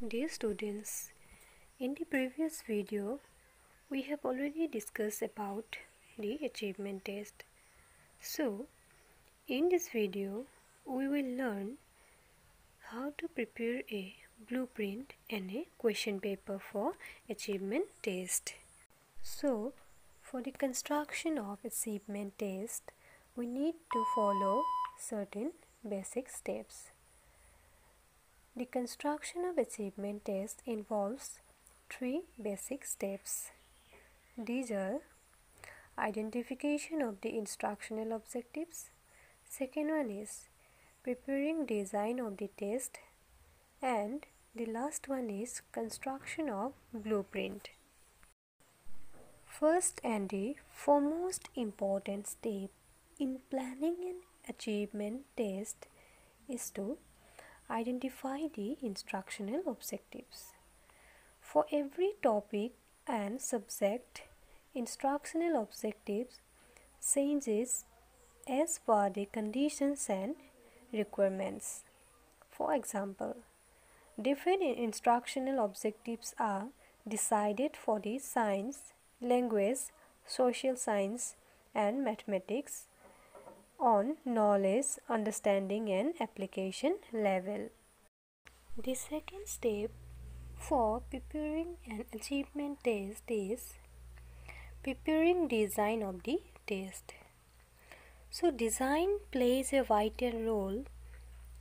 Dear students, in the previous video, we have already discussed about the achievement test. So, in this video, we will learn how to prepare a blueprint and a question paper for achievement test. So, for the construction of achievement test, we need to follow certain basic steps. The construction of achievement test involves three basic steps. These are identification of the instructional objectives. Second one is preparing design of the test, and the last one is construction of blueprint. First and the foremost important step in planning an achievement test is to identify the instructional objectives. For every topic and subject, instructional objectives changes as per the conditions and requirements. For example, different instructional objectives are decided for the science, language, social science, and mathematics on knowledge, understanding, and application level. The second step for preparing an achievement test is preparing design of the test. So design plays a vital role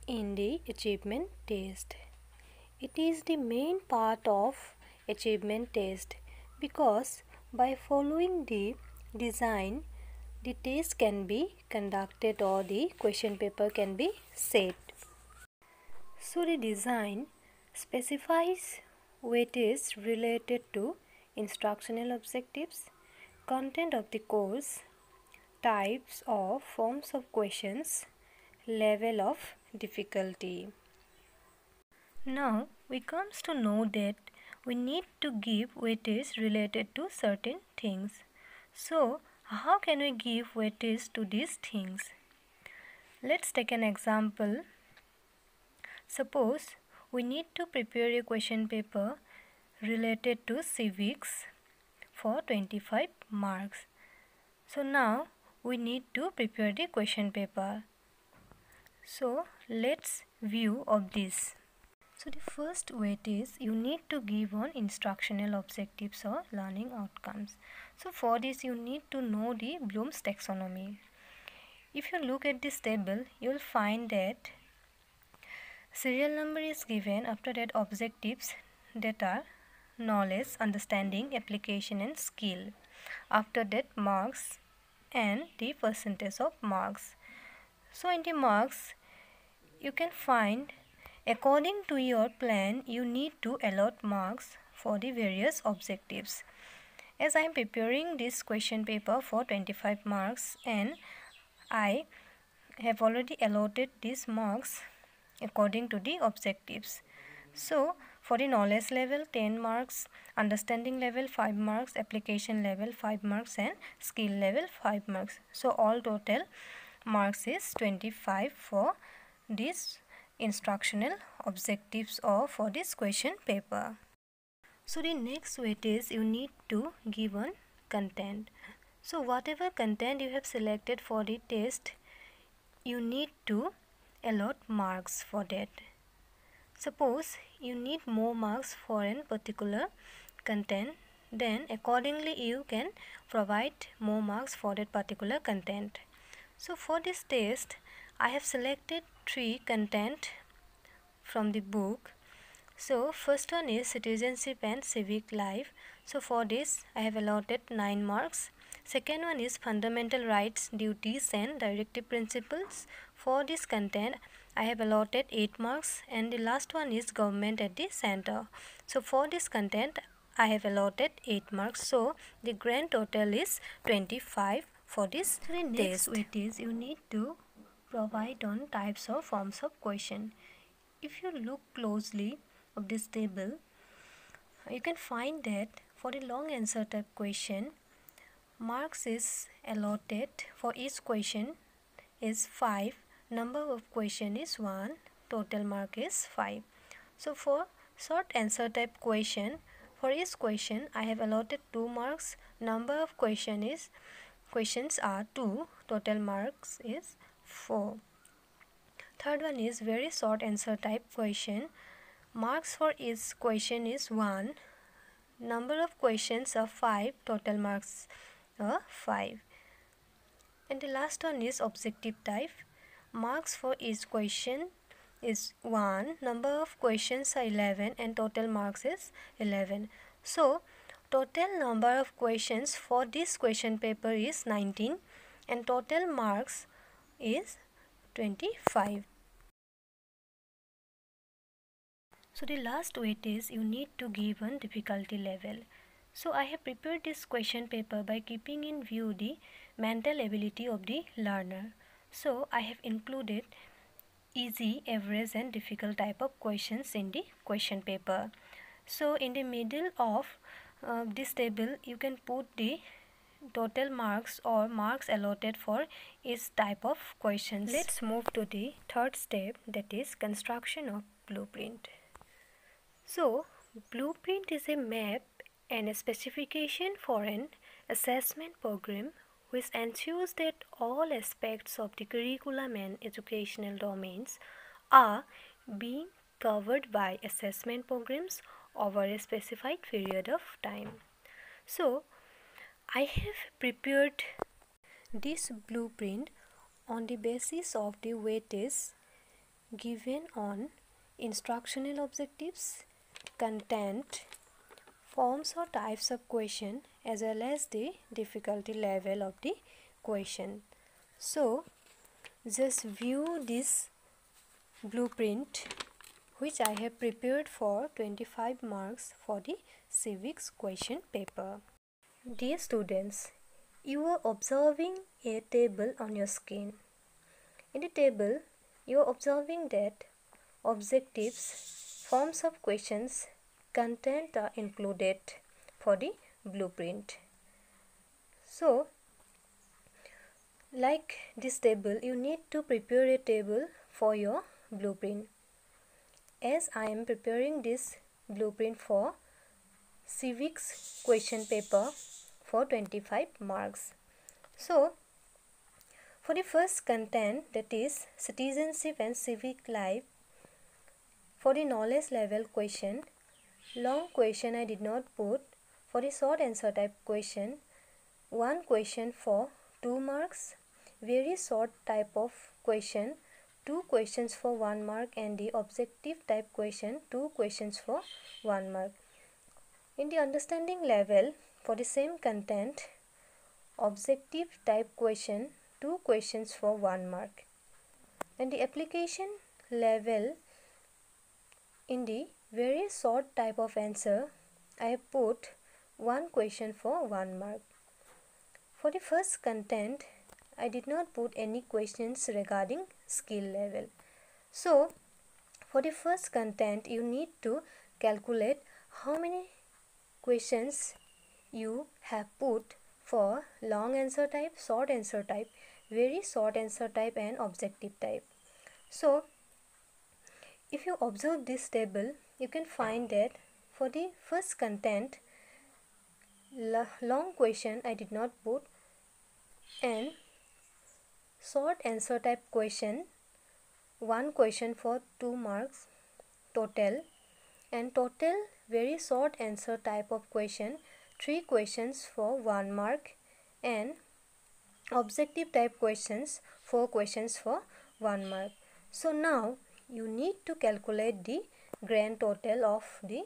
in the achievement test. It is the main part of achievement test because by following the design, the test can be conducted or the question paper can be set. So the design specifies weightage related to instructional objectives, content of the course, types or forms of questions, level of difficulty. Now we comes to know that we need to give weightage related to certain things. So how can we give weightage to these things? Let's take an example. Suppose we need to prepare a question paper related to civics for 25 marks. So now we need to prepare the question paper. So let's view of this. So the first weightage you need to give on instructional objectives or learning outcomes. So for this you need to know the Bloom's taxonomy. If you look at this table, you will find that serial number is given, after that objectives that are knowledge, understanding, application and skill. After that marks and the percentage of marks. So in the marks you can find according to your plan you need to allot marks for the various objectives. As I am preparing this question paper for 25 marks and I have already allotted these marks according to the objectives. So for the knowledge level 10 marks, understanding level 5 marks, application level 5 marks and skill level 5 marks. So all total marks is 25 for this instructional objectives or for this question paper. So the next weightage you need to give on content. So whatever content you have selected for the test, you need to allot marks for that. Suppose you need more marks for a particular content, then accordingly you can provide more marks for that particular content. So for this test, I have selected 3 content from the book. So first one is citizenship and civic life. So for this I have allotted 9 marks. Second one is fundamental rights, duties and directive principles. For this content I have allotted 8 marks, and the last one is government at the center. So for this content I have allotted 8 marks. So the grand total is 25 for this test. Weightage you need to provide on types or forms of question. If you look closely of this table, you can find that for the long answer type question, marks is allotted for each question is 5, number of question is 1, total mark is 5. So for Short answer type question. For each question, I have allotted 2 marks. Number of questions are 2. Total marks is 4. Third one is very short answer type question. Marks for each question is 1. Number of questions are 5. Total marks are 5. And the last one is objective type. Marks for each question is 1. Number of questions are 11 and total marks is 11. So total number of questions for this question paper is 19 and total marks is 25. So the last weight is you need to give one difficulty level. So I have prepared this question paper by keeping in view the mental ability of the learner. So I have included easy, average and difficult type of questions in the question paper. So in the middle of this table you can put the total marks or marks allotted for each type of questions. Let's move to the third step, that is construction of blueprint. So blueprint is a map and a specification for an assessment program which ensures that all aspects of the curriculum and educational domains are being covered by assessment programs over a specified period of time. So I have prepared this blueprint on the basis of the weightage given on instructional objectives, content, forms or types of question as well as the difficulty level of the question. So just view this blueprint which I have prepared for 25 marks for the civics question paper. Dear students, you are observing a table on your screen. In the table, you are observing that objectives, forms of questions, content are included for the blueprint. So, like this table, you need to prepare a table for your blueprint. As I am preparing this blueprint for civics question paper for 25 marks. So, for the first content, that is citizenship and civic life, for the knowledge level question, long question I did not put. For the short answer type question, one question for 2 marks, very short type of question, 2 questions for 1 mark, and the objective type question, 2 questions for 1 mark. In the understanding level, for the same content, objective type question, 2 questions for 1 mark. And the application level, in the very short type of answer, I have put 1 question for 1 mark. For the first content, I did not put any questions regarding skill level. So, for the first content, you need to calculate how many questions you have put for long answer type, short answer type, very short answer type and objective type. So, if you observe this table, you can find that for the first content, long question I did not put, and short answer type question, 1 question for 2 marks total, and total very short answer type of question, 3 questions for 1 mark, and objective type questions, 4 questions for 1 mark. So now you need to calculate the grand total of the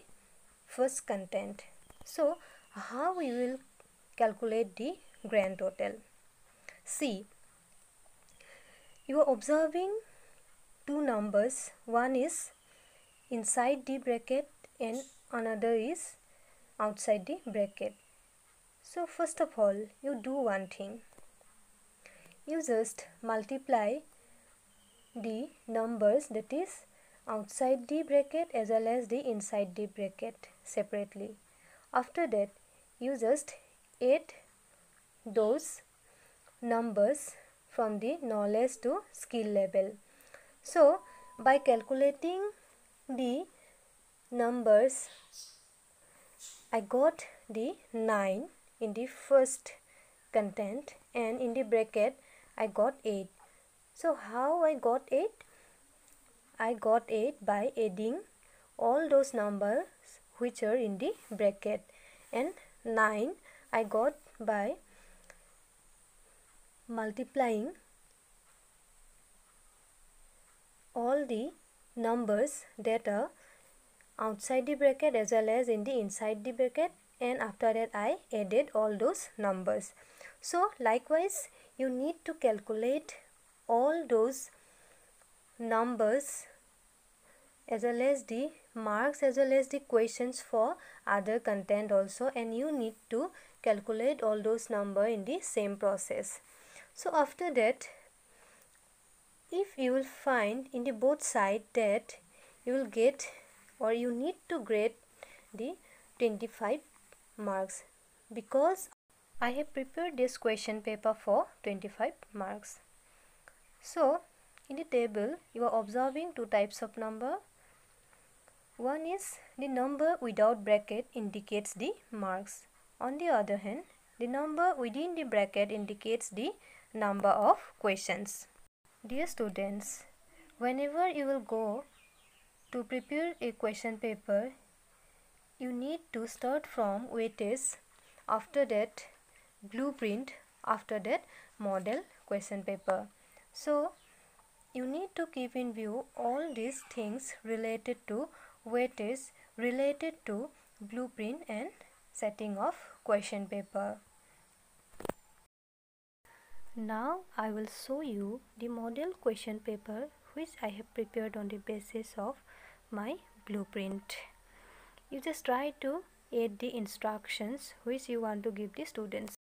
first content. So how we will calculate the grand total? See, you are observing 2 numbers, one is inside the bracket and another is outside the bracket. So first of all, you do one thing. You just multiply the numbers that is outside the bracket as well as the inside the bracket separately. After that, you just add those numbers from the knowledge to skill level. So by calculating the numbers, I got the 9 in the first content, and in the bracket I got 8. So how I got 8? I got 8 by adding all those numbers which are in the bracket, and 9 I got by multiplying all the numbers that are outside the bracket as well as in the inside the bracket, and after that I added all those numbers. So likewise you need to calculate all those numbers as well as the marks as well as the questions for other content also, and you need to calculate all those number in the same process. So after that, if you will find in the both side that you will get or you need to grade the 25 marks, because I have prepared this question paper for 25 marks. So in the table you are observing two types of number. One is the number without bracket indicates the marks. On the other hand, the number within the bracket indicates the number of questions. Dear students, whenever you will go to prepare a question paper, you need to start from weightage, after that blueprint, after that model question paper. So you need to keep in view all these things related to weightage, related to blueprint and setting of question paper. Now I will show you the model question paper which I have prepared on the basis of my blueprint. You just try to add the instructions which you want to give the students.